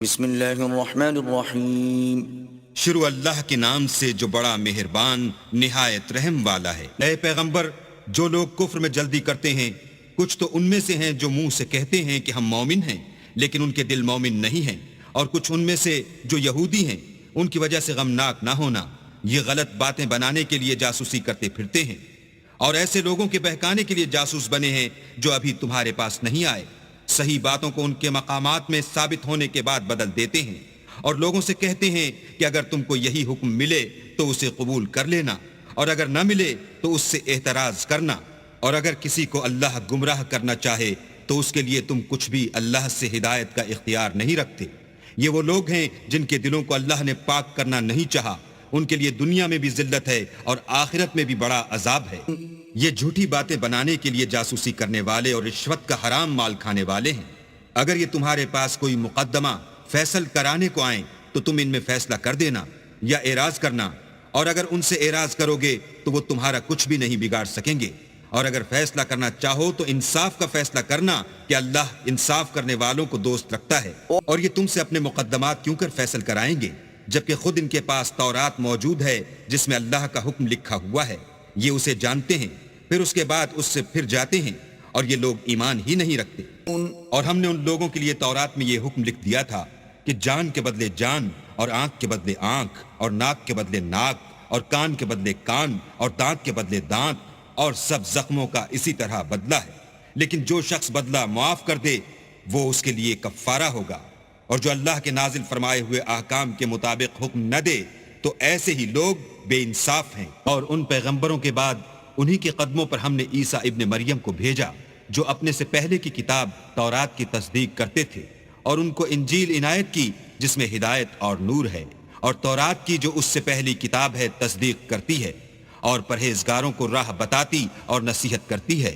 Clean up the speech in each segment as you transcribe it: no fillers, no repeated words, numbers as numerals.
بسم اللہ الرحمن الرحیم۔ شروع اللہ کے نام سے جو بڑا مہربان نہایت رحم والا ہے۔ اے پیغمبر، جو لوگ کفر میں جلدی کرتے ہیں، کچھ تو ان میں سے ہیں جو منہ سے کہتے ہیں کہ ہم مومن ہیں لیکن ان کے دل مومن نہیں ہیں، اور کچھ ان میں سے جو یہودی ہیں، ان کی وجہ سے غمناک نہ ہونا، یہ غلط باتیں بنانے کے لیے جاسوسی کرتے پھرتے ہیں، اور ایسے لوگوں کے بہکانے کے لیے جاسوس بنے ہیں جو ابھی تمہارے پاس نہیں آئے، صحیح باتوں کو ان کے مقامات میں ثابت ہونے کے بعد بدل دیتے ہیں، اور لوگوں سے کہتے ہیں کہ اگر تم کو یہی حکم ملے تو اسے قبول کر لینا، اور اگر نہ ملے تو اس سے اعتراض کرنا، اور اگر کسی کو اللہ گمراہ کرنا چاہے تو اس کے لیے تم کچھ بھی اللہ سے ہدایت کا اختیار نہیں رکھتے۔ یہ وہ لوگ ہیں جن کے دلوں کو اللہ نے پاک کرنا نہیں چاہا، ان کے لیے دنیا میں بھی ذلت ہے اور آخرت میں بھی بڑا عذاب ہے۔ یہ جھوٹی باتیں بنانے کے لیے جاسوسی کرنے والے اور رشوت کا حرام مال کھانے والے ہیں۔ اگر یہ تمہارے پاس کوئی مقدمہ فیصل کرانے کو آئیں تو تم ان میں فیصلہ کر دینا یا اعراض کرنا، اور اگر ان سے اعراض کرو گے تو وہ تمہارا کچھ بھی نہیں بگاڑ سکیں گے، اور اگر فیصلہ کرنا چاہو تو انصاف کا فیصلہ کرنا کہ اللہ انصاف کرنے والوں کو دوست رکھتا ہے۔ اور یہ تم سے اپنے مقدمات کیوں کر فیصل کرائیں گے جبکہ خود ان کے پاس تورات موجود ہے جس میں اللہ کا حکم لکھا ہوا ہے، یہ اسے جانتے ہیں، پھر اس کے بعد اس سے پھر جاتے ہیں، اور یہ لوگ ایمان ہی نہیں رکھتے۔ اور ہم نے ان لوگوں کے لیے تورات میں یہ حکم لکھ دیا تھا کہ جان کے بدلے جان، اور آنکھ کے بدلے آنکھ، اور ناک کے بدلے ناک، اور کان کے بدلے کان، اور دانت کے بدلے دانت، اور سب زخموں کا اسی طرح بدلہ ہے، لیکن جو شخص بدلہ معاف کر دے وہ اس کے لیے کفارہ ہوگا، اور جو اللہ کے نازل فرمائے ہوئے احکام کے مطابق حکم نہ دے تو ایسے ہی لوگ بے انصاف ہیں۔ اور ان پیغمبروں کے بعد انہی کے قدموں پر ہم نے عیسیٰ ابن مریم کو بھیجا جو اپنے سے پہلے کی کتاب تورات کی تصدیق کرتے تھے، اور ان کو انجیل عنایت کی جس میں ہدایت اور نور ہے، اور تورات کی جو اس سے پہلی کتاب ہے تصدیق کرتی ہے، اور پرہیزگاروں کو راہ بتاتی اور نصیحت کرتی ہے۔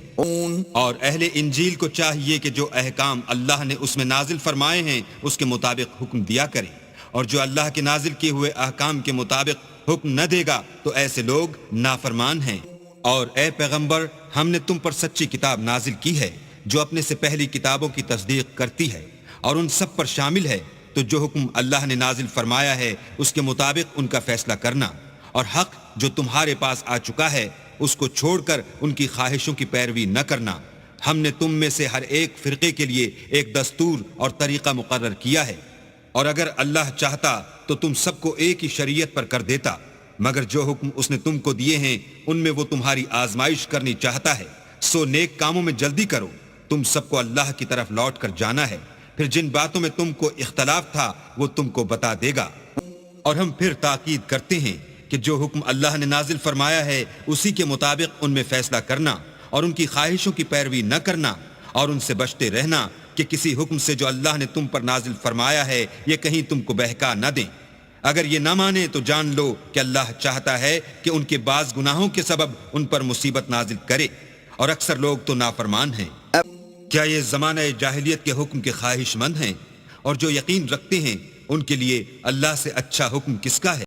اور اہل انجیل کو چاہیے کہ جو احکام اللہ نے اس میں نازل فرمائے ہیں اس کے مطابق حکم دیا کریں، اور جو اللہ کے نازل کیے ہوئے احکام کے مطابق حکم نہ دے گا تو ایسے لوگ نافرمان ہیں۔ اور اے پیغمبر، ہم نے تم پر سچی کتاب نازل کی ہے جو اپنے سے پہلی کتابوں کی تصدیق کرتی ہے، اور ان سب پر شامل ہے، تو جو حکم اللہ نے نازل فرمایا ہے اس کے مطابق ان کا فیصلہ کرنا، اور حق جو تمہارے پاس آ چکا ہے اس کو چھوڑ کر ان کی خواہشوں کی پیروی نہ کرنا۔ ہم نے تم میں سے ہر ایک فرقے کے لیے ایک دستور اور طریقہ مقرر کیا ہے، اور اگر اللہ چاہتا تو تم سب کو ایک ہی شریعت پر کر دیتا، مگر جو حکم اس نے تم کو دیے ہیں ان میں وہ تمہاری آزمائش کرنی چاہتا ہے، سو نیک کاموں میں جلدی کرو، تم سب کو اللہ کی طرف لوٹ کر جانا ہے، پھر جن باتوں میں تم کو اختلاف تھا وہ تم کو بتا دے گا۔ اور ہم پھر تاکید کرتے ہیں کہ جو حکم اللہ نے نازل فرمایا ہے اسی کے مطابق ان میں فیصلہ کرنا، اور ان کی خواہشوں کی پیروی نہ کرنا، اور ان سے بچتے رہنا کہ کسی حکم سے جو اللہ نے تم پر نازل فرمایا ہے یہ کہیں تم کو بہکا نہ دیں۔ اگر یہ نہ مانے تو جان لو کہ اللہ چاہتا ہے کہ ان کے بعض گناہوں کے سبب ان پر مصیبت نازل کرے، اور اکثر لوگ تو نافرمان ہیں۔ کیا یہ زمانہ جاہلیت کے حکم کے خواہش مند ہیں؟ اور جو یقین رکھتے ہیں ان کے لیے اللہ سے اچھا حکم کس کا ہے؟